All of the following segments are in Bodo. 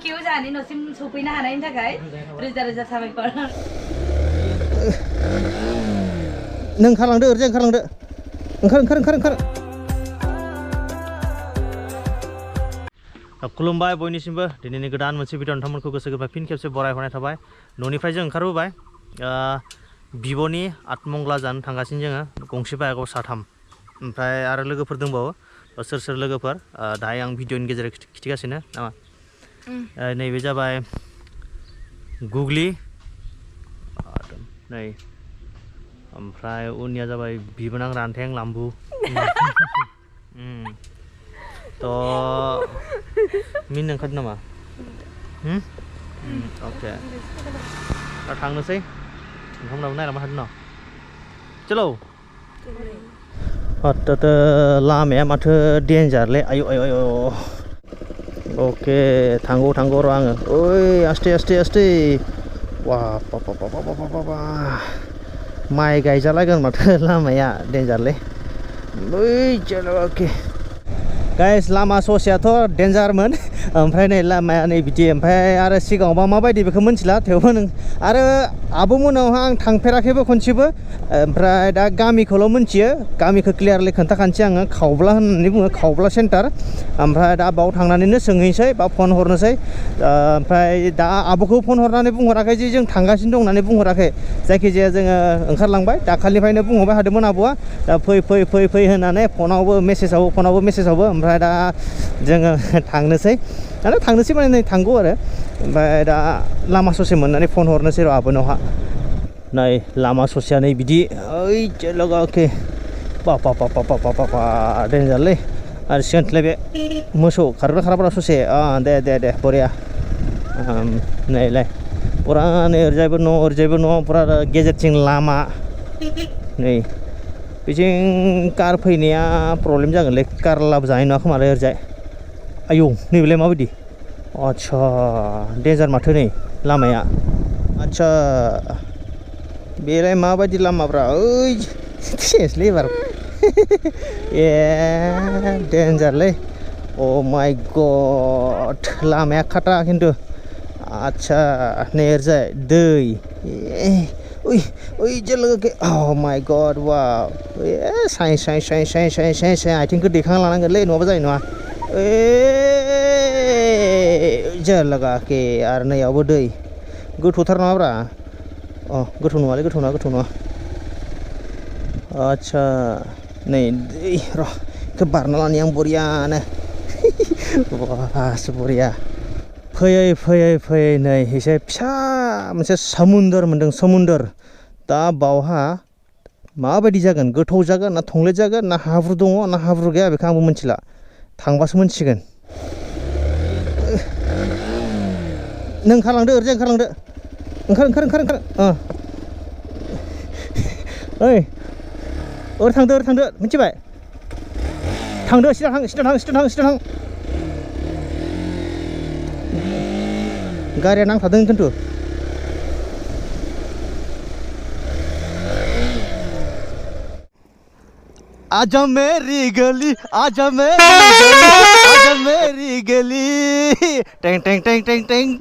you जाहानि न'सिम सफैनो हानायनि थाखाय रोजा रोजा साबायखर नों ओंखारलांदो ओरैजाय ओंखारलांदो ओंखार खुलुमबाय बयनिसिमबो दिनैनि गोदान मोनसे भिडिअ नोंथांमोनखौ गोसो गोरबोनिफ्राय फिन खेबसे बरायहरनाय थाबाय न'निफ्राय जों ओंखारबोबाय बिब'नि आतमंगला जानो थांगासिनो जोङो गंसे बाइकआव साथाम ओमफ्राय आरो लोगोफोर दंबावो सोर सोर लोगोफोर दाहाय आं भिडिअनि गेजेराव खिथिगासिनो नामा नैबे जाबाय गुगलि नै ओमफ्राय उननिया जाबाय बिबोनां रानथें लाम्बु तो मिन ओंखारदों नामा अके दा थांनोसै ओंखामनाबो नायलांबाय थादों न' चलो लामाया माथो डेन्जारलै आयु आयु आयु अके थांगौ र' आङो ओइ आस्ते वा माइ गायजालायगोन माथो लामाया डेन्जारलै ओइ चलो अके गाइस लामा ससेयाथ' डेन्जारमोन ओमफ्राय नै लामाया नै बिदि ओमफ्राय आरो सिगाङावबा माबायदि बेखौ मिन्थिला थेवबो नों आरो आब'मोनावहा आं थांफेराखैबो खनसेबो ओमफ्राय दा गामिखौल' मिन्थियो गामिखौ क्लियारलि खोन्थाखानोसै आङो खावब्ला होननानै बुङो खावब्ला सेन्टार ओमफ्राय दा बाव थांनानैनो सोंहैनोसै बा फन हरनोसै ओमफ्राय दा आब'खौ फन हरनानै बुंहराखै जे जों थांगासिनो दं होननानै बुंहराखै जायखिजाया जोङो ओंखारलांबाय दाखालिनिफ्रायनो बुंहरबाय थादोंमोन आब'आ दा फै होननानै फनावबो मेसेजावबो ओमफ्राय दा जोङो थांनोसै माने नै थांगौ आरो ओमफ्राय दा लामा ससे मोननानै फन हरनोसै र' आब'नावहा नै लामा ससेया नै बिदि ओइ अके बा डेन्जारलै आरो सिगांथिंलाय बे मोसौ खारग्रा ससे दे बरिया नैलाय फुरा नै ओरैजायबो न' फुरा गेजेरथिं लामा नै बिथिं कार फैनाया प्रब्लेम जागोनलै कार लाबोजानाय नङा खोमालै ओरैजाय आयौ नैबेलाय माबायदि आदसा डेन्जार माथो नै लामाया आदसा बेलाय माबायदि लामाफ्रा ओइ सेसलै एबार ए डेन्जारलै अ माय गड लामाया खाथा खिन्थु आदसा नै ओरैजाय दै ओइ लोगोके अ माय गड वाव साइ आथिंखौ दैखांना लानांगोनलै नङाबा जानाय नङा लोगोके आरो नैयावबो दै गोथौथार नङाब्रा गोथौ नङा आदसा नै दै र' बेखौ बारना लानि आं बरियानो बास बरिया फैयै नै एसे फिसा मोनसे समुन्दर मोनदों समुन्दर दा बावहा माबायदि जागोन गोथौ जागोन ना थंलेट जागोन ना हाब्रु दङ ना हाब्रु गैया बेखौ आंबो मिथिला थांबासो मोनथिगोन नों ओंखारलांदो ओरैजाय ओंखार ओइ ओरै थांदो मिथिबाय थांदो सिदा थां गारिया नांथादों खिन्थु आजा मेरी गली टेंग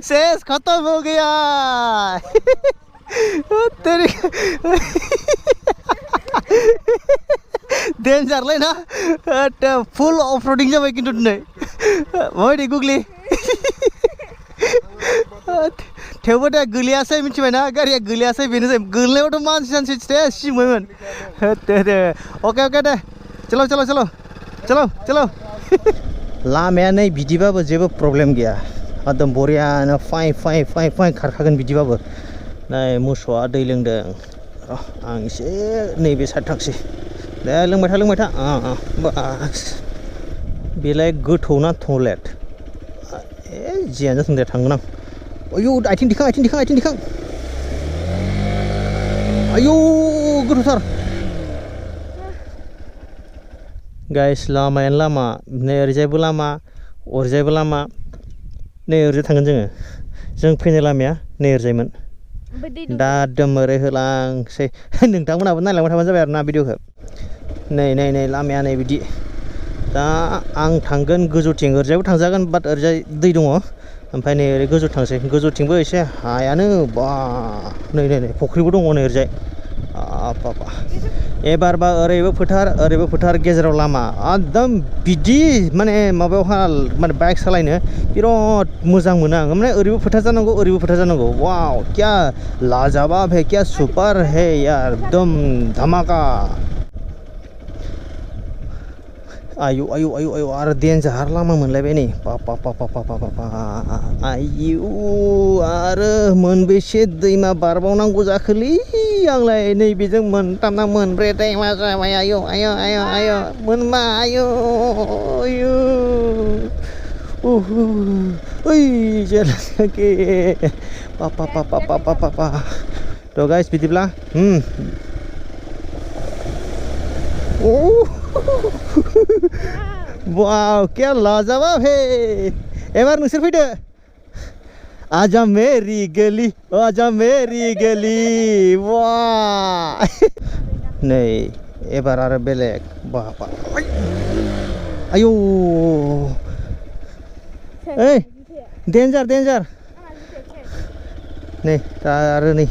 शेष खत्म हो गया तेरी डेन्जारलै ना फुल अफ रडिं जाबाय खिन्थु दिनै माबायदि गुगलि थेवबो दा गोलैयासै मिथिबायना गारिया गोलैयासै बेनोसै गोलैनायावथ' मानसि सिमोन दे अके दे चलो लामाया नै बिदिबाबो जेबो प्रब्लेम गैया एकदम बरियानो फाइ खारखागोन बिदिबाबो नै मोसौआ दै लोंदों आं एसे नैबे साइड थांसै दे लोंबाय था बास बेलाय गोथौ ना टयलेट जियानो जाथों दे थांगोन आं आयौ आथिं दिखां आयौ गोथौथार गाइस लामायानो लामा नै ओरैजायबो लामा ओरैजायबो लामा नै ओरैजाय थांगोन जों फैनाय लामाया नै ओरैजायमोन दा दोमोरै होलांसै नोंथांमोनहाबो नायलांबाय थाबानो जाबाय आरो ना भिडिअखौ नै लामाया नै बिदि दा आं थांगोन गोजौथिं ओरैजायबो थांजागोन बाट ओरैजाय दै दङ ओमफ्राय नै ओरै गोजौ थांसै गोजौथिंबो एसे हायानो बा नै फुख्रिबो दङ नै ओरैजाय बाबा एबारबा ओरैबो फोथार गेजेराव लामा एकदम बिदि माने माबायावहा माने बाइक सालायनो बिराद मोजां मोनो आं माने ओरैबो फोथार जानांगौ वाव क्या लाजवाब है क्या सुपर है यार एकदम धमाका आयु आरो डेन्जार लामा मोनलायबाय नै बाबा आयु आरो मोनबेसे दैमा बारबावनांगौ जाखोलै आंलाय नैबेजों मोनथाम ना मोनब्रै दैमा जाबाय आयु मोनबा आयु ओइ जेलाके बाबा थ' गाइस बिदिब्ला वाव क्या लाजवाब है एबार नोंसोर फैदो आजा मेरी गली वाह नै एबार आरो बेलेग बाबा आयौ ओइ डेन्जार नै दा आरो नै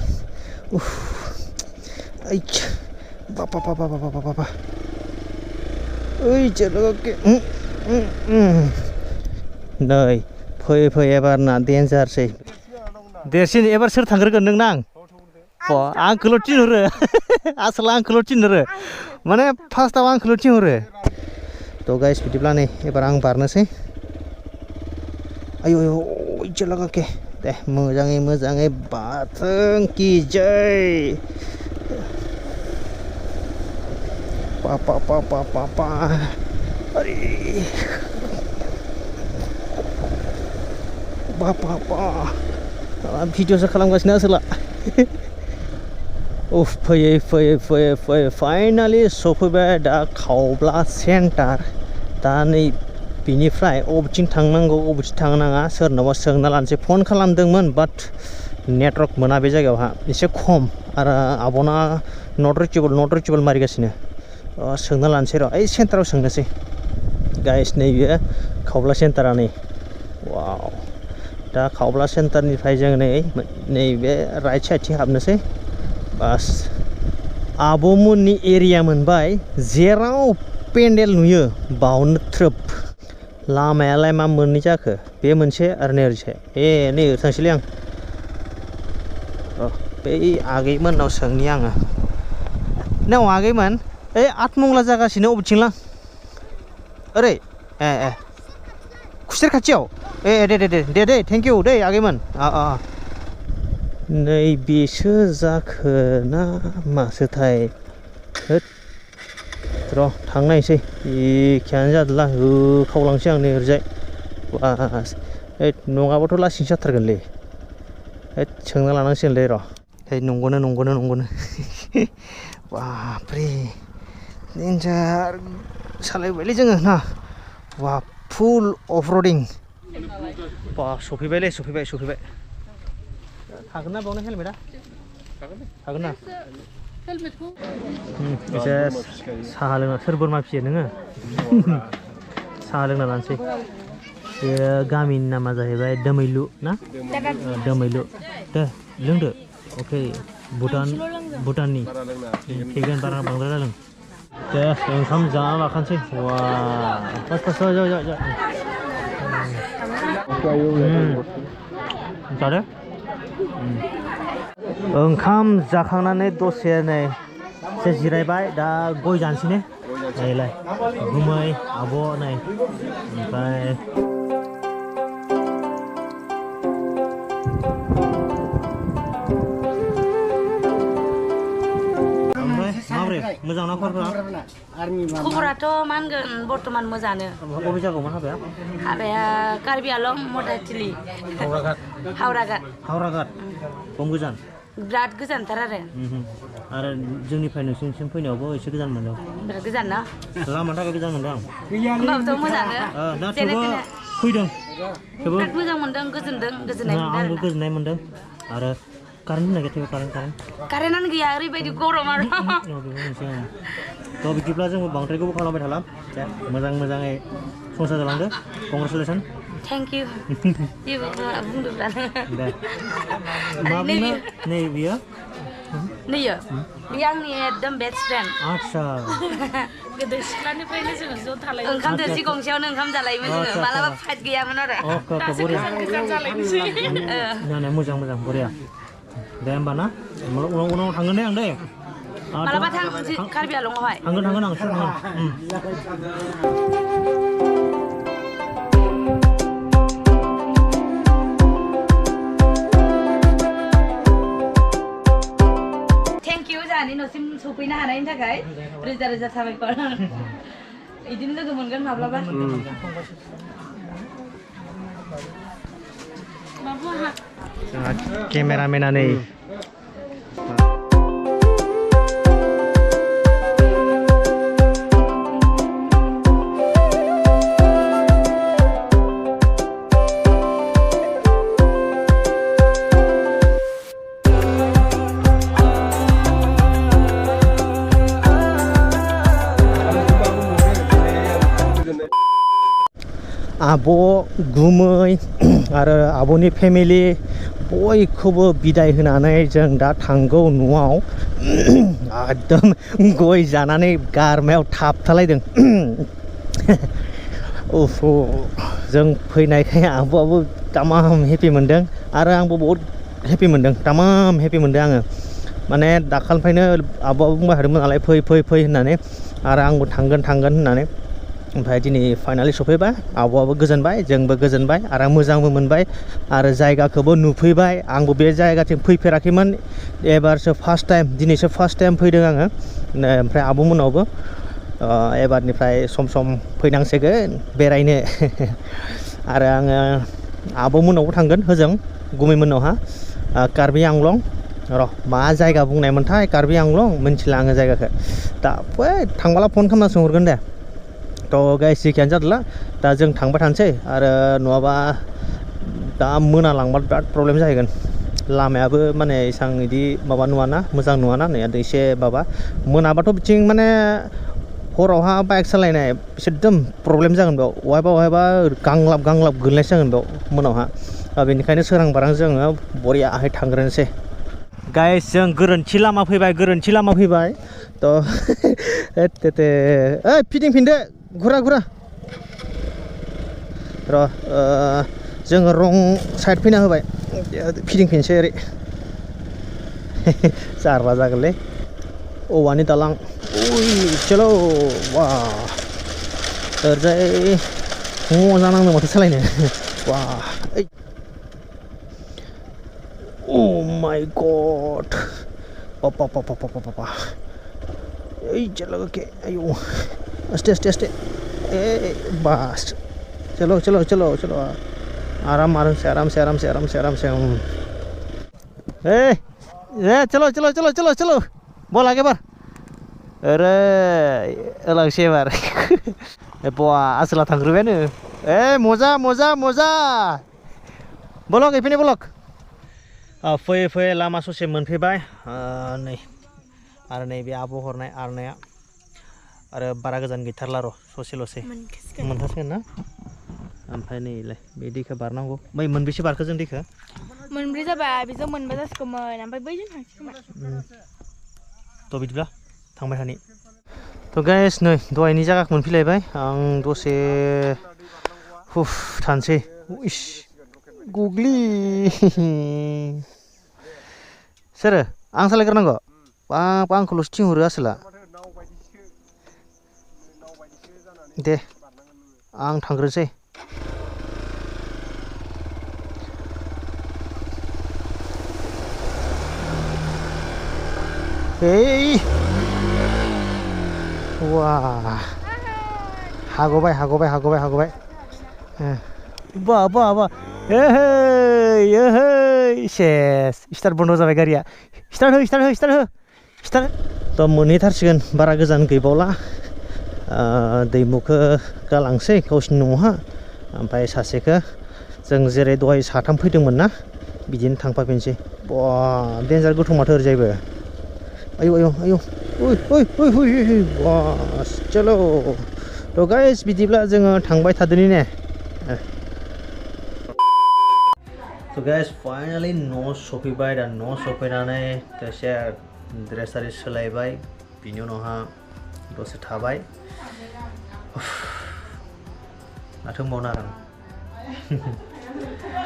बाबा ओइ जेलाके नै फै एबार ना डेन्जारसै देरसिन एबार सोर थांग्रोगोन नों ना आंखौल' थिनहरो आसोल आंखौल' थिनहरो माने फार्स्टआव आंखौल' थिनहरो थ' गाइस बिदिब्ला नै एबार आं बारनोसै आयु जेलाके दे मोजाङै बाथों कि जै पापा अरे बापा भिडिअसो खालामगासिनो आसोला उफ फैयै फाइनालि सफैबाय दा खावब्ला सेन्टार दा नै बिनिफ्राय अबेथिं थांनांगौ अबेथिं थांनाङा सोरनावबा सोंना लानोसै फन खालामदोंमोन बाट नेटवर्क मोना बे जायगायावहा एसे खम आरो आब'ना नट रिचेबल मारिगासिनो सोंना लानोसै र' ओइ सेन्टाराव सोंनोसै गाइस नैबे खावब्ला सेन्टारा नै वाव दा खावब्ला सेन्टारनिफ्राय जों नैबे राइट साइडथिं हाबनोसै बास आब'मोननि एरिया मोनबाय जेराव पेन्डेल नुयो बावनो थ्रोब लामायालाय मा मोननै जाखो बे मोनसे आरो नै ओरैसाय नै थांसैलै आं बै आगैमोननाव सोंनि आङो नौ आगैमोन ओइ आठमंला जागासिनो अबेथिंलां ओरै खुसेर खाथियाव दे थेंक इउ दै आगैमोन नैबेसो जाखो ना मासोथाय र' थांनायसै एखेयानो जादोंला खावलांसै आं नै ओरैजाय बास नङाबाथ' लासिंसो जाथारगोनलै सोंना लानांसिगोनलै र' नंगौनो बापरे डेन्जार सालायबायलै जोङो ना वा फुल अफ रडिं बा सफैबाय थागोन ना बावनो हेलमेटा थागोन ना एसे साहा लोंना सोर बोरमा फियो नोङो साहा लोंना लानोसै बे गामिनि नामा जाहैबाय दोमैलु ना दोमैलु दे लोंदो अके भुटाननि फैगोन बारा बांद्राय लों दे ओंखाम जाना लाखानोसै वा फार्स्ट जादो ओंखाम जाखांनानै दसे नै एसे जिरायबाय दा गय जानोसै ने नैलाय गुमै आब' नै ओमफ्राय माब्रै मोजां ना खबराथ' मा होनगोन बर्थमान मोजाङानो बबे जायगायावमोन हाबाया कार्बि आलं मदाथिलि हावराघाट खम गोजान बिराद गोजानथार आरो जोंनिफ्राय नोंसिनिसिम फैनायावबो एसे गोजान मोनदों बिराद गोजान ना लामानि थाखाय गोजान मोनदों आं होमबाबोथ' मोजाङानो दा थेवबो फैदों बिराद मोजां मोनदों गोजोननाय मोनदों आंबो गोजोननाय मोनदों आरो कारेन्ट होननाय गैया कारेन्ट कारेन्टआनो गैया ओरैबायदि गरम आरो थ' बिदिब्ला जोङो बांद्राय गोबाव खालामबाय थाला मोजाङै संसार जालांदो कंग्रेचुलेसन थेंक इउ जेबो बुंदोंब्लानो दे मा बुंनो नै बियो नैयो बियो आंनि एकदम बेस्ट फ्रेन्ड आच्छा गोदो सिख्लानिफ्रायनो जोङो ज' थालायो ओंखाम थोरसि गंसेयावनो ओंखाम जालायोमोन जोङो मालाबा फाइट गैयामोन आरो गोजान जालायनोसै मोजां बरिया दे होमबा ना उनाव थांगोन दे आं दे मालाबा थां कार्बि आलंआवहाय थांगोन आं थांगोन थेंक इउ जोंहानि न'सिम सफैनो हानायनि थाखाय रोजा रोजा साबायखर इदिनो लोगो मोनगोन माब्लाबा जोंहा केमेरामेना नै आब' गुमै आरो आब'नि फेमिलि बयखौबो बिदाय होनानै जों दा थांगौ न'आव एकदम गय जानानै गारमायाव थाबथालायदों जों फैनायखाय आब'आबो तामाम हेपि मोनदों आरो आंबो बहुत हेपि मोनदों तामाम हेपि मोनदों आङो माने दाखालिनिफ्रायनो आब'आबो बुंबाय थादोंमोन नालाय फै होननानै आरो आंबो थांगोन होननानै ओमफ्राय दिनै फाइनालि सफैबाय आब'आबो गोजोनबाय जोंबो गोजोनबाय आरो मोजांबो मोनबाय आरो जायगाखौबो नुफैबाय आंबो बे जायगाथिं फैफेराखैमोन एबारसो दिनैसो फार्स्ट टाइम फैदों आङो ओमफ्राय आब'मोनावबो एबारनिफ्राय सम फैनांसिगोन बेरायनो आरो आङो आब'मोनावबो थांगोन होजों गुमैमोनावहा कार्बि आंलं र' मा जायगा बुंनायमोनथाय कार्बि आंलं मिन्थिला आङो जायगाखौ दा थांबाला फन खालामना सोंहरगोन दे थ' गाइस जेखियानो जादोंला दा जों थांबाय थानोसै आरो नङाबा दा मोनालांबा बिराद प्रब्लेम जाहैगोन लामायाबो माने एसां बिदि माबा नुवाना मोजां नुवाना नै एसे माबा मोनाबाथ' बिथिं माने हरावहा बाइक सालायनाय एकदम प्रब्लेम जागोन बेयाव बहायबा गांलाब गोलैनायसो जागोन बेयाव मोनावहा बेनिखायनो सोरां बारां जोङो बरियाहाय थांग्रोनोसै गाइस जों गोरोन्थि लामा फैबाय थ' ओइ फिदिंफिनदो घुरा र' जोङो रं साइड फैना होबाय फिदिंफिनसै ओरै जारला जागोनलै औवानि दालां चलो वा ओरैजाय मोजां नांदों माथो सालायनो वा ओ माय गड पापा ओइ चलो के आयो आस्ते ए बस चलो आराम से ए चलो बोल आगे बार अरे लांसे बार बा आसला थांग्रोबायानो ए मजा ब्लग एफिने ब्लग फैयै लामा ससे मोनफैबाय नै आरो नैबे आब' हरनाय आरनाया आरो बारा गोजान गैथारला र' ससेल'सै मोनथारसिगोन ना ओमफ्राय नैलाय बे दैखौ बारनांगौ बै मोनबेसे बारखो जों दैखौ मोनब्रै जाबाय बेजों मोनबा जासिगौमोन ओमफ्राय बैजों थांसिगौमोन थ' बिदिब्ला थांबाय थानि थ' गाइस नै दहायनि जायगाखौ मोनफैलायबाय आं दसे थानोसै गुग्लि सोरो आं सालायग्रोनांगौ आंखौल'सो थिनहरो आसोला दे आं थांग्रोसै वा हागबाय बा सेस स्टार्ट बन्द जाबाय गारिया स्टार्ट हो थ' मोनहैथारसिगोन बारा गोजान गैबावला दैमुखौ गालांसै गावसिनि न'हा ओमफ्राय सासेखौ जों जेरै दहाय साथाम फैदोंमोन ना बिदिनो थांफाफिनसै बा डेन्जार गोथौ माथो ओरैजायबो आयौ आयौ आयौ उइ उइ उइ उइ बास चलो थ' गाइस बिदिब्ला जोङो थांबाय थादोनि ने थ' गाइस फाइनालि न' सफैबाय दा न' सफैनानै दसे ड्रेस आरि सोलायबाय बिनि उनावहा दसे थाबाय माथो बुंबावनो आरो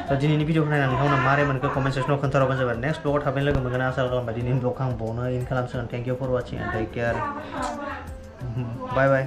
थ' दिनैनि भिडिअखौ नायनानै नोंथांमोना मारै मोनखो कमेन्ट सेक्सनाव खोन्थाहरबानो जाबाय नेक्स्ट ब्लगाव थाबैनो लोगो मोनगोन आसा खालामबाय दिनैनि ब्लगखौ आं बावनो इन खालामसिगोन thank you for watching and take care bye bye